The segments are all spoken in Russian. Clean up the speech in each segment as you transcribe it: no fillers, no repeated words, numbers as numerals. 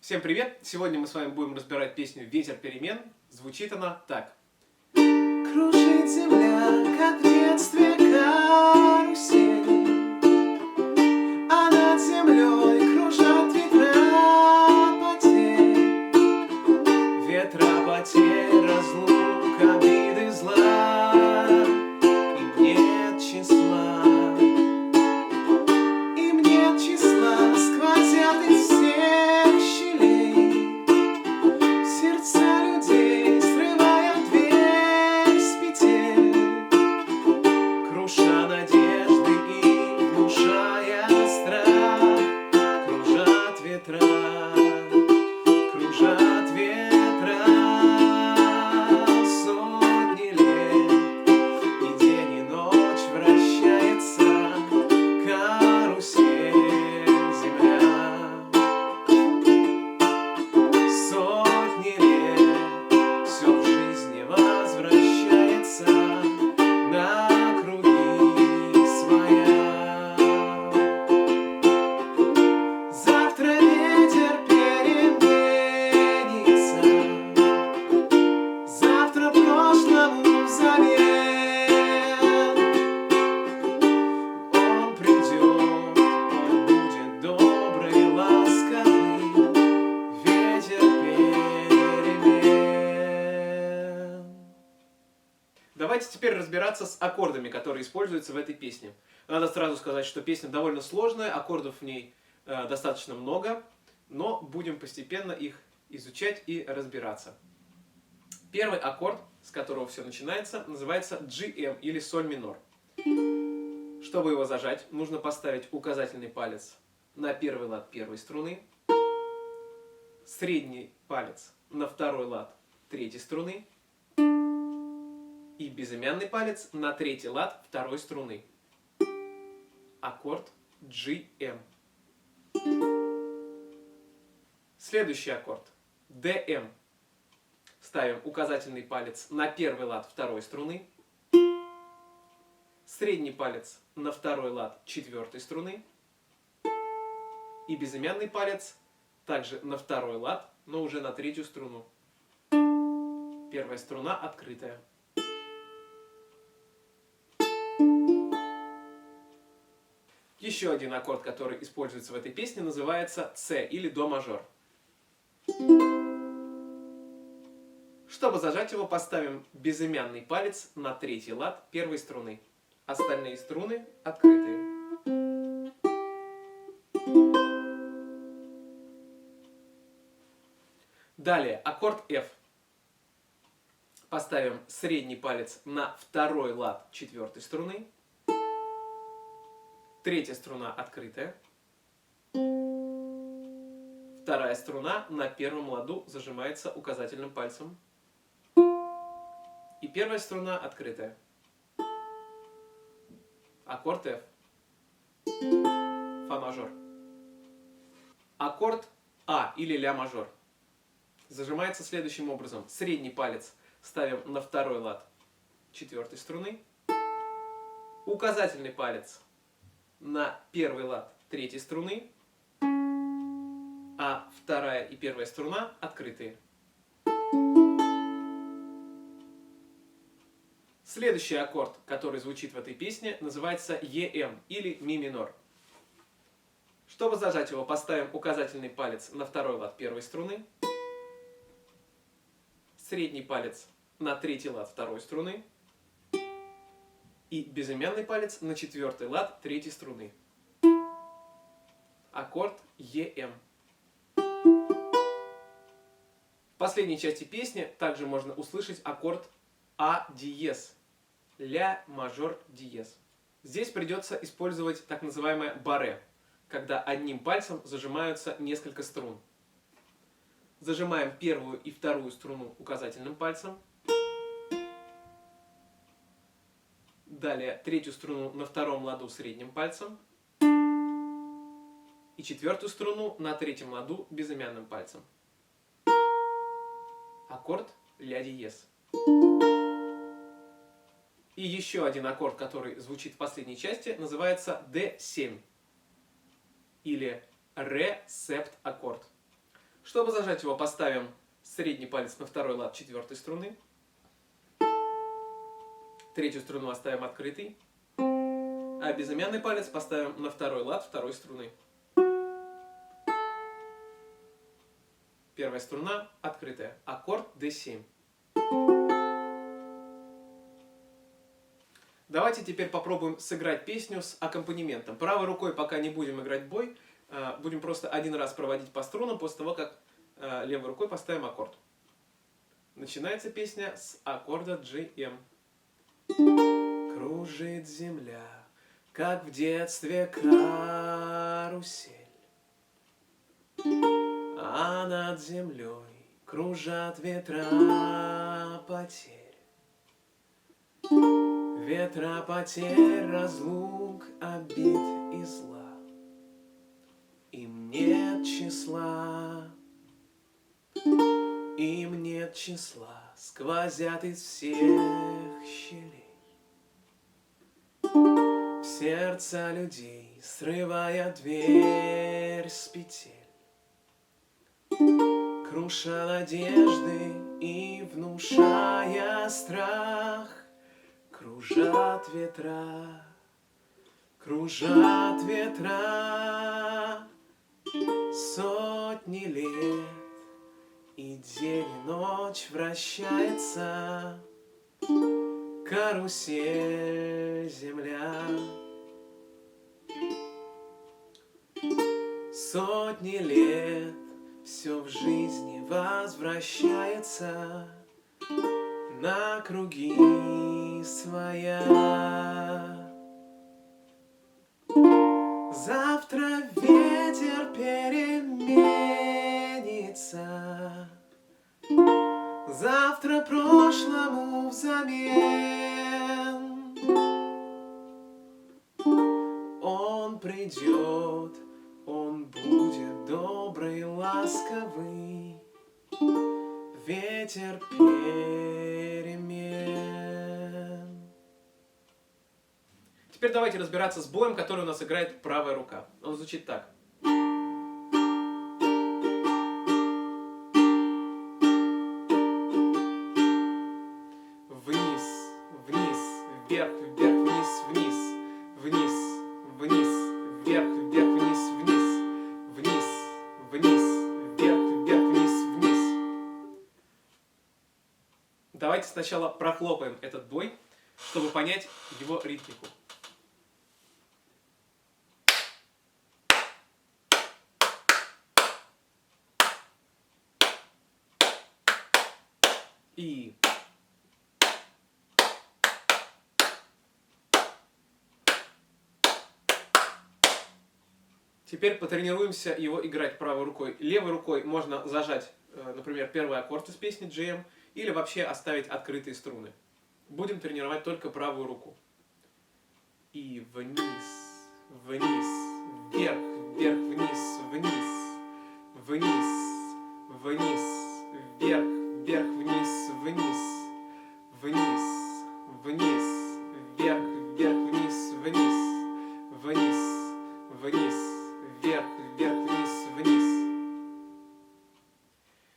Всем привет! Сегодня мы с вами будем разбирать песню «Ветер перемен». Звучит она так. Кружит земля, как в детстве карусель, а над землей кружат ветра потерь, разлук, обиды, зла, им нет числа, сквозят из всех щелей сердца людей, срывая дверь с петель, круша надежды и внушая страх. Кружат ветра, сотни лет, и день и ночь вращается карусель. Сотни лет, все в жизни возвращается на круги своя. Завтра ветер переменится, завтра прошлому завет. Он придет, он будет добрый, ласковый, ветер перемен. Давайте теперь разбираться с аккордами, которые используются в этой песне. Надо сразу сказать, что песня довольно сложная, аккордов в ней достаточно много, но будем постепенно их изучать и разбираться. Первый аккорд, с которого все начинается, называется GM или соль минор. Чтобы его зажать, нужно поставить указательный палец на первый лад первой струны, средний палец на второй лад третьей струны и безымянный палец на третий лад второй струны. Аккорд GM. Следующий аккорд DM. Ставим указательный палец на первый лад второй струны, средний палец на второй лад четвертой струны и безымянный палец также на второй лад, но уже на третью струну. Первая струна открытая. Еще один аккорд, который используется в этой песне, называется С или До мажор. Чтобы зажать его, поставим безымянный палец на третий лад первой струны. Остальные струны открытые. Далее аккорд F. Поставим средний палец на второй лад четвертой струны. Третья струна открытая. Вторая струна на первом ладу зажимается указательным пальцем. И первая струна открытая. Аккорд F. Фа мажор. Аккорд А или Ля мажор. Зажимается следующим образом. Средний палец ставим на второй лад четвертой струны. Указательный палец на первый лад третьей струны. А вторая и первая струна открытые. Следующий аккорд, который звучит в этой песне, называется EM или ми минор. Чтобы зажать его, поставим указательный палец на второй лад первой струны, средний палец на третий лад второй струны и безымянный палец на четвертый лад третьей струны. Аккорд EM. В последней части песни также можно услышать аккорд А диез, Ля мажор диез. Здесь придется использовать так называемое барре, когда одним пальцем зажимаются несколько струн. Зажимаем первую и вторую струну указательным пальцем. Далее третью струну на втором ладу средним пальцем. И четвертую струну на третьем ладу безымянным пальцем. Аккорд Ля диез. И еще один аккорд, который звучит в последней части, называется D7 или ре-септ аккорд. Чтобы зажать его, поставим средний палец на второй лад четвертой струны. Третью струну оставим открытой. А безымянный палец поставим на второй лад второй струны. Первая струна открытая. Аккорд D7. Давайте теперь попробуем сыграть песню с аккомпанементом. Правой рукой пока не будем играть бой. Будем просто один раз проводить по струнам после того, как левой рукой поставим аккорд. Начинается песня с аккорда GM. Кружит земля, как в детстве карусель, а над землей кружат ветра потерь. Ветра потерь, разлук, обид и зла. Им нет числа, им нет числа, сквозят из всех щелей. В сердца людей, срывая дверь с петель, круша надежды и внушая страх, кружат ветра, кружат ветра. Сотни лет, и день и ночь вращается карусель земля. Сотни лет, все в жизни возвращается на круги своя. Завтра ветер переменится, завтра прошлому взамен. Он придет, он будет добрый, ласковый, ветер перемен. Теперь давайте разбираться с боем, который у нас играет правая рука. Он звучит так. Вниз, вниз, вверх, вверх, вниз, вниз, вниз, вниз, вверх, вверх, вниз, вниз, вниз, вниз, вверх, вверх, вниз, вниз. Давайте сначала прохлопаем этот бой, чтобы понять его ритмику. И теперь потренируемся его играть правой рукой. Левой рукой можно зажать, например, первый аккорд из песни GM, или вообще оставить открытые струны. Будем тренировать только правую руку. И вниз, вниз, вверх, вверх, вниз, вниз, вниз, вниз, вверх, вверх, вниз, вниз, вниз, вниз, вверх, вверх, вниз, вниз, вниз, вниз, вверх, вверх, вниз, вниз.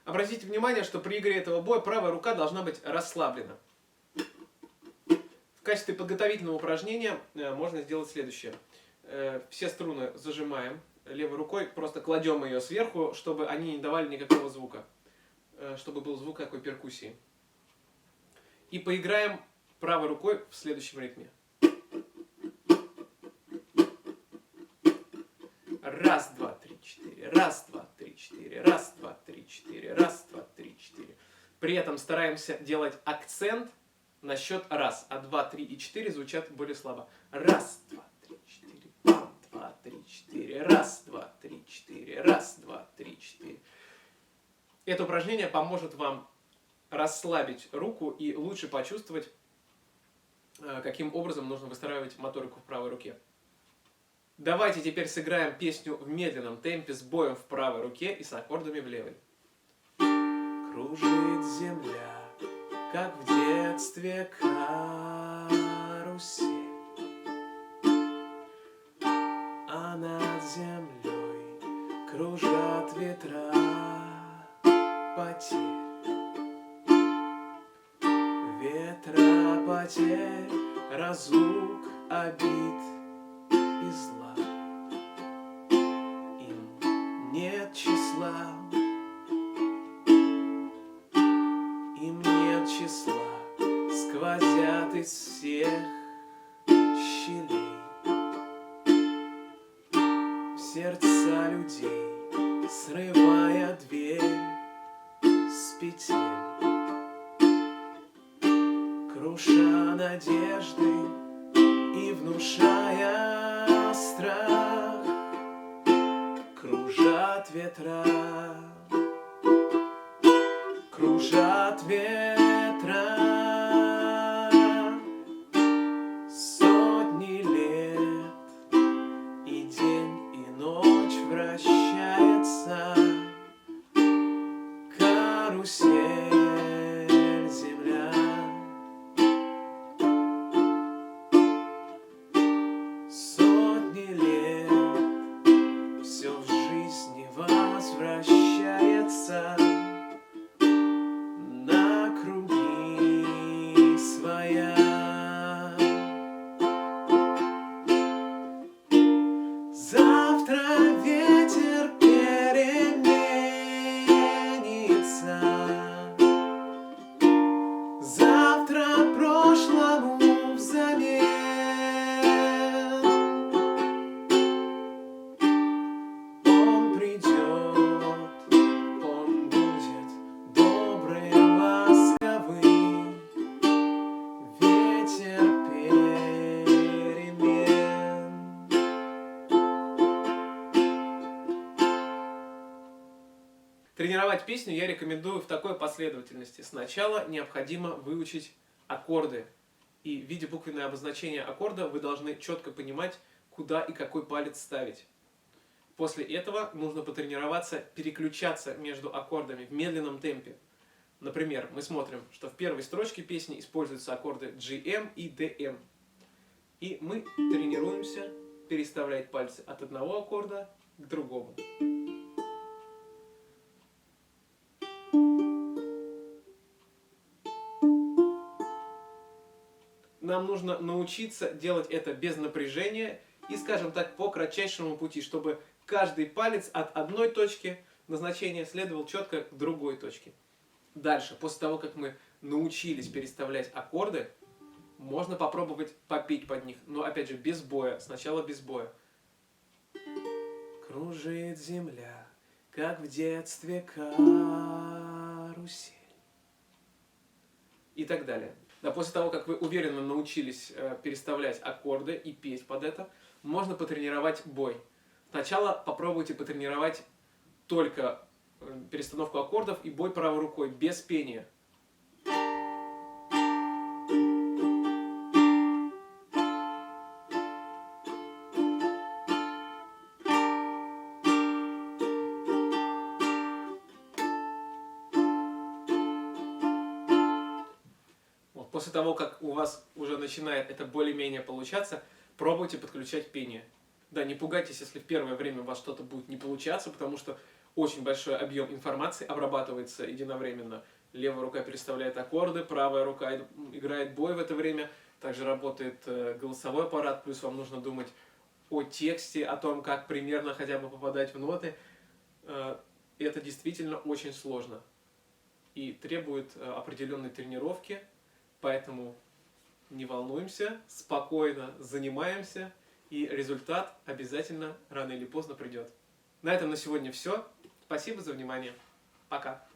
Обратите внимание, что при игре этого боя правая рука должна быть расслаблена. В качестве подготовительного упражнения можно сделать следующее. Все струны зажимаем левой рукой, просто кладем ее сверху, чтобы они не давали никакого звука. Чтобы был звук такой перкуссии. И поиграем правой рукой в следующем ритме. Раз, два, три, четыре. Раз, два, три, четыре. Раз, два, три, четыре. Раз, два, три, четыре. При этом стараемся делать акцент на счет раз, а 2, 3 и 4 звучат более слабо. Раз, два, три, четыре. Пам, 2, 3, 4. Раз, два, три, четыре. Раз, два, три, четыре. Это упражнение поможет вам расслабить руку и лучше почувствовать, каким образом нужно выстраивать моторику в правой руке. Давайте теперь сыграем песню в медленном темпе с боем в правой руке и с аккордами в левой. Кружит земля, как в детстве карусель, а над землей кружат ветра потерь, ветра потерь, разлук, обид и зла. Им нет числа, им нет числа, сквозят из всех щелей в сердца людей, срывая дверь с петель, круша надежды и внушая страх. Кружат ветра, кружат ветра, сотни лет, и день, и ночь вращается карусель земля. Сотни лет, все в жизни возвращается на круги своя. Завтра ветер переменится, завтра прошлому взамен. Он придет, он будет добрый, ласковый, ветер перемен. Тренировать песню я рекомендую в такой последовательности. Сначала необходимо выучить аккорды. И в виде буквенного обозначения аккорда вы должны четко понимать, куда и какой палец ставить. После этого нужно потренироваться переключаться между аккордами в медленном темпе. Например, мы смотрим, что в первой строчке песни используются аккорды GM и DM. И мы тренируемся переставлять пальцы от одного аккорда к другому. Нам нужно научиться делать это без напряжения и, скажем так, по кратчайшему пути, чтобы каждый палец от одной точки назначения следовал четко к другой точке. Дальше, после того, как мы научились переставлять аккорды, можно попробовать попеть под них, но опять же без боя, сначала без боя. Кружит земля, как в детстве карусель. И так далее. Да, после того, как вы уверенно научились переставлять аккорды и петь под это, можно потренировать бой. Сначала попробуйте потренировать только перестановку аккордов и бой правой рукой, без пения. После того, как у вас уже начинает это более-менее получаться, пробуйте подключать пение. Да, не пугайтесь, если в первое время у вас что-то будет не получаться, потому что очень большой объем информации обрабатывается единовременно. Левая рука переставляет аккорды, правая рука играет бой в это время. Также работает голосовой аппарат, плюс вам нужно думать о тексте, о том, как примерно хотя бы попадать в ноты. Это действительно очень сложно и требует определенной тренировки. Поэтому не волнуемся, спокойно занимаемся, и результат обязательно рано или поздно придет. На этом на сегодня все. Спасибо за внимание. Пока.